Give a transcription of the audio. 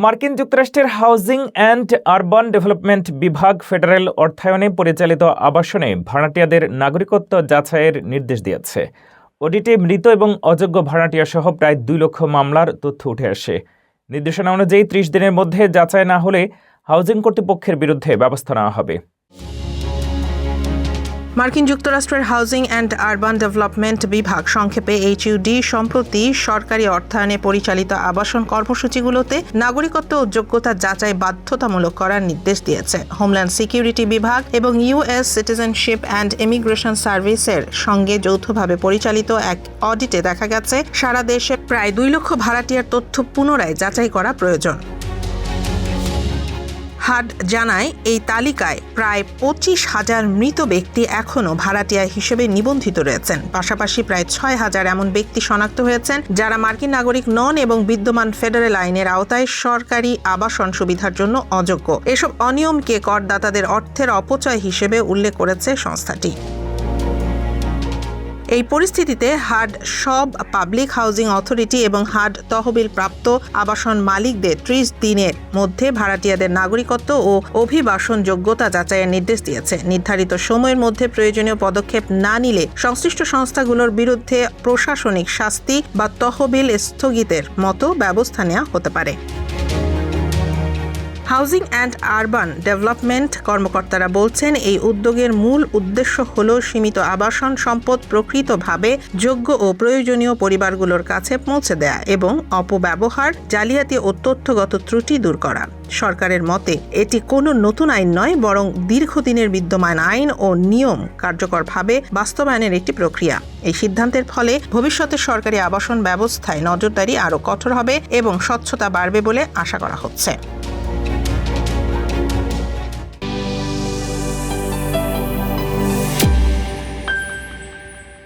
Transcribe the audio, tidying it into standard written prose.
মার্কিন যুক্তরাষ্ট্রের housing and urban development বিভাগ ফেডারেল অর্থায়নে পরিচালিত আবাসনে ভাড়াটিয়াদের নাগরিকত্ব যাচাইয়ের নির্দেশ দিয়েছে। অডিটে মৃত এবং অযোগ্য ভাড়াটিয়া সহ প্রায় 2 লক্ষ মামলার তথ্য উঠে আসে। নির্দেশনা অনুযায়ী 30 দিনের মধ্যে যাচাই না হলে হাউজিং কর্তৃপক্ষের বিরুদ্ধে ব্যবস্থা নেওয়া হবে। মার্কিন যুক্তরাষ্ট্রের হাউজিং অ্যান্ড আরবান ডেভেলপমেন্ট বিভাগ সংক্ষেপে HUD সম্প্রতি সরকারি অর্থায়নে পরিচালিত আবাসন কর্মসূচিগুলোতে নাগরিকত্ব ও যোগ্যতা যাচাই বাধ্যতামূলক করার নির্দেশ দিয়েছে। হোমল্যান্ড সিকিউরিটি বিভাগ এবং US সিটিজেনশিপ অ্যান্ড ইমিগ্রেশন সার্ভিসের সঙ্গে যৌথভাবে পরিচালিত এক অডিটে দেখা গেছে সারা দেশে প্রায় 2 লক্ষ ভাড়াটিয়ার তথ্য পুনরায় যাচাই করা প্রয়োজন। হাড জানায় এই তালিকায় প্রায় 25,000 মৃত ব্যক্তি এখনও ভাড়াটিয়া হিসেবে নিবন্ধিত রয়েছেন। পাশাপাশি প্রায় 6,000 এমন ব্যক্তি শনাক্ত হয়েছেন যারা মার্কিন নাগরিক নন এবং বিদ্যমান ফেডারেল আইনের আওতায় সরকারি আবাসন সুবিধার জন্য অযোগ্য। এসব অনিয়মকে করদাতাদের অর্থের অপচয় হিসেবে উল্লেখ করেছে সংস্থাটি। এই পরিস্থিতিতে হাড সব পাবলিক হাউজিং অথরিটি এবং হাড তহবিল প্রাপ্ত আবাসন মালিকদের 30 দিনের মধ্যে ভাড়াটিয়াদের নাগরিকত্ব ও অভিবাসন যোগ্যতা যাচাইয়ের নির্দেশ দিয়েছে। নির্ধারিত সময়ের মধ্যে প্রয়োজনীয় পদক্ষেপ না নিলে সংশ্লিষ্ট সংস্থাগুলোর বিরুদ্ধে প্রশাসনিক শাস্তি বা তহবিল স্থগিতের মতো ব্যবস্থা নেওয়া হতে পারে। হাউজিং অ্যান্ড আরবান ডেভেলপমেন্ট কর্মকর্তারা বলছেন, এই উদ্যোগের মূল উদ্দেশ্য হল সীমিত আবাসন সম্পদ প্রকৃতভাবে যোগ্য ও প্রয়োজনীয় পরিবারগুলোর কাছে পৌঁছে দেয়া এবং অপব্যবহার, জালিয়াতি ও তথ্যগত ত্রুটি দূর করা। সরকারের মতে এটি কোনো নতুন আইন নয়, বরং দীর্ঘদিনের বিদ্যমান আইন ও নিয়ম কার্যকরভাবে বাস্তবায়নের একটি প্রক্রিয়া। এই সিদ্ধান্তের ফলে ভবিষ্যতে সরকারি আবাসন ব্যবস্থায় নজরদারি আরও কঠোর হবে এবং স্বচ্ছতা বাড়বে বলে আশা করা হচ্ছে।